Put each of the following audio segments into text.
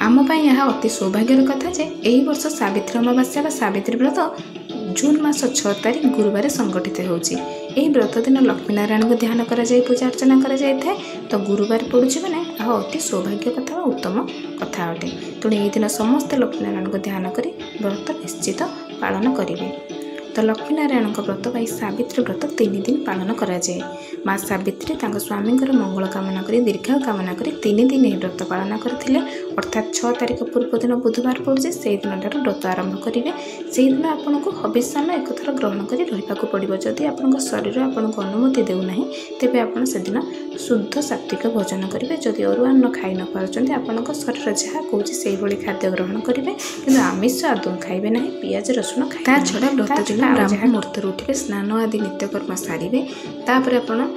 आम पाई यह अति सौभाग्यर कथा जे एही वर्ष सावित्री अमावास्या सावित्री व्रत जून मास 6 तारिख गुरुवार संगठित होउची। एही व्रत दिन लक्ष्मीनारायण को ध्यान करा जाय पूजा अर्चना करा जाय थाए। तो गुरुवार पड़ुछि माने यह अति सौभाग्य कथा व उत्तम कथा अटे। तेणु एही दिन समस्त लक्ष्मीनारायण को ध्यान करी व्रत निश्चित पालन करिवे। तो लक्ष्मीनारायण व्रत भाई सावित्री व्रत 3 दिन पालन करा जाए। माँ सावित्री तांको स्वामी मंगल कामना करी दीर्घ कामना करी 3 दिन यह व्रत पालन करथिले। अर्थात 6 तारिख पूर्व दिन बुधवार पड़े से दिन व्रत आरंभ करेंगे। से दिन आपन को हविष्यान एक थर ग्रहण कर रही पड़ो। जदि आप शरीर आपन को अनुमति देना तेज आप से शुद्ध सात्विक भोजन करेंगे। जदि अरुआन्न खाई न पार्टी आपण शरीर जहाँ कौन से खाद्य ग्रहण करेंगे कि आमिष आदौ खाइबे ना पियाज रसुण खाए। छड़ा व्रत दिन जहाँ मुहूर्त उठे स्नान आदि नित्यकर्म सारे तापर आपण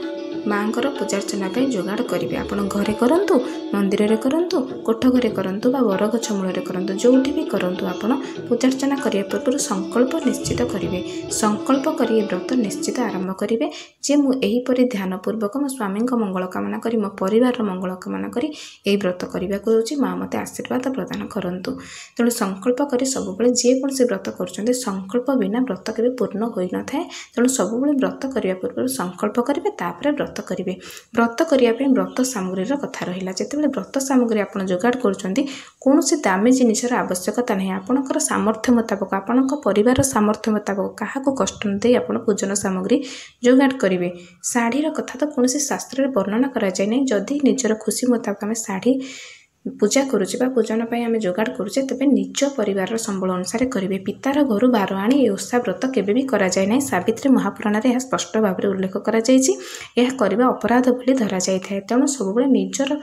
माँ पूजा अर्चना जोगाड़ करेंगे। आप घरे करूँ मंदिर में करूँ कोठ घरे करूँ बरगछ मूल करूँ जो भी करूँ आप पूजा अर्चना करने पूर्व संकल्प निश्चित करेंगे। संकल्प कर व्रत निश्चित आरंभ करेंगे जे मुझे ध्यानपूर्वक मो स्वामी मंगल कामना करी मो परिवार मंगल कामना करी यही व्रत करने को माँ मत आशीर्वाद प्रदान करूँ। तेणु संकल्प कर सब जेकोसी व्रत कर संकल्प बिना व्रत के पूर्ण हो न था। तेणु सब व्रत करने पूर्व संकल्प करेंगे तापर व्रत करेंगे। व्रत करने व्रत सामग्री कथा रहा। जितेबाला व्रत सामग्री आप जोगाड़ कर कौन दामी जिनसर आवश्यकता नहीं। आपणकर सामर्थ्य मुताबक आपण परिवार सामर्थ्य मुताबक क्या कष्ट न दे आप पूजन सामग्री जोगाड़ करेंगे। शाढ़ीर कथा तो कौन शास्त्र वर्णना करा जाए नहीं। जदि निजर खुशी मुताबक आम शाढ़ी पूजा करुचे पूजन आम जोगाड़ करुचे तेज निज परिवार संबल अनुसार करेंगे। पितार घर बार आनी ओषा व्रत केबे भी करा जाए ना। सावित्री महापुराण में यह स्पष्ट भाव में उल्लेख करा करने अपराध बोली धरा जाए। तेणु सब निजर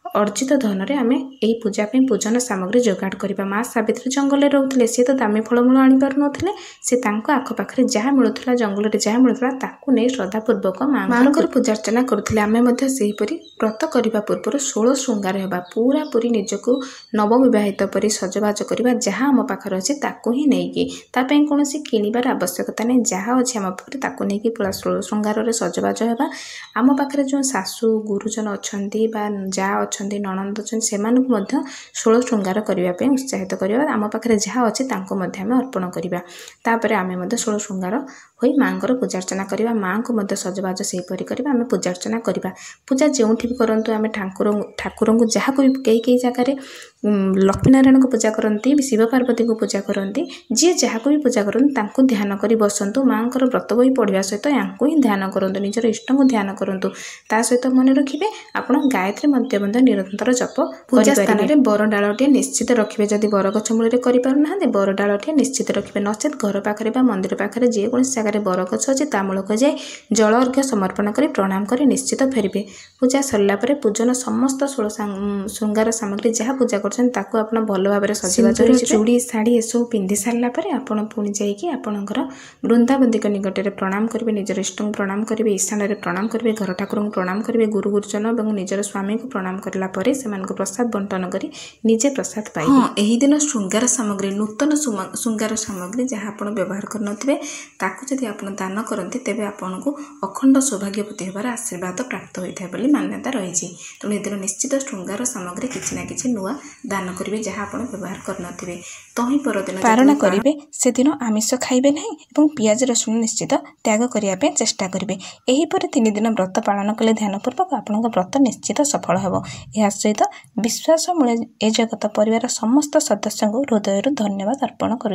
अर्जित धन में आम यही पूजा पूजन सामग्री जोगाड़ करवा। माँ सावित्री जंगल में रोते सी तो दामी फलमूल आनी पार नुले से आखपाखे जहाँ मिलूला जंगल में जहाँ मिलूला ताकू नहीं श्रद्धापूर्वक माँ पूजा अर्चना करुले। आम व्रत करने पूर्व 16 श्रृंगार होगा पूरा पूरी निजक नवविवाहित पर सजबाज करवा जहाँ आम पाखे अच्छे ताकू ही नहीं तापाई कौन किणवार आवश्यकता नहीं। जहाँ अच्छे आम पाखे ताकू नहीं पूरा 16 श्रृंगार सजबाज होगा। आम पाखे जो सासू गुरुजन अच्छा जा अच्छा ननद अच्छा से 16 श्रृंगार करने उत्साहित करवा। आम पाखे जहाँ अच्छे आम अर्पण करवा। तापर आम 16 श्रृंगार हो माँ पूजा अर्चना करवा। माँ को सजबाज से करवा। आम पूजा अर्चना करवा। पूजा जो भी करूँ आम ठाकुर को जहाँ को कई जगह लक्ष्मीनारायण को पूजा करती शिव पार्वती को पूजा करती जी जहाँ को भी पूजा करती ध्यान कर बसतु। माँ व्रत बही पढ़ा सहित या ही ध्यान करूँ निजर इष्ट को ध्यान करूँ। ता सहित मन रखिए आप गायत्री मंत्र निरंतर जप पूजा स्थान में बरडालटे निश्चित रखिए। जदि बरगछ मूल करना बरडालटे निश्चित रखिए नचेत घर पाखे मंदिर पाखे जेकोसी जगह बरगछ अच्छे ता मूलक जाए जल अर्घ्य समर्पण कर प्रणाम कर निश्चित फेरबे। पूजा सरला पूजन समस्त 16 श्रृंगार सामग्री जहाँ पूजा कर भल भाव सजबाज चूड़ी शाढ़ी एसबू पिंधि सारा आपड़ पुणी जाकर वृंदावती निकट में प्रणाम करेंगे। निजर इष्ट को प्रणाम करेंगे। ईशान में प्रणाम करेंगे। घर ठाकुर को प्रणाम करेंगे। गुरु गुरुजन और निजर स्वामी को प्रणाम करला से प्रसाद बंटन कर निजे प्रसाद पाए। हाँ यही दिन श्रृंगार सामग्री नूतन श्रृंगार सामग्री जहाँ आप व्यवहार करनथिबे ताकू जदि आप दान करते तेज आपन को अखंड सौभाग्यवती होबार आशीर्वाद प्राप्त होता है बोली मान्यता रही। तेणु एदिन निश्चित श्रृंगार सामग्री किसी ना कि नुआ दान करेंगे जहाँ आप व्यवहार करनथिबे। तो ही परदिन पारण करेंगे से दिन आमिष खाइबे नहीं पियाज रसुण निश्चित त्याग करने चेष्टा करेंगे। यहीपर 3 दिन व्रत पालन कले ध्यानपूर्वक आपन व्रत निश्चित सफल हो। यह सहित विश्वास मूल ए जगत परिवार समस्त सदस्यों हृदय धन्यवाद अर्पण करुँ।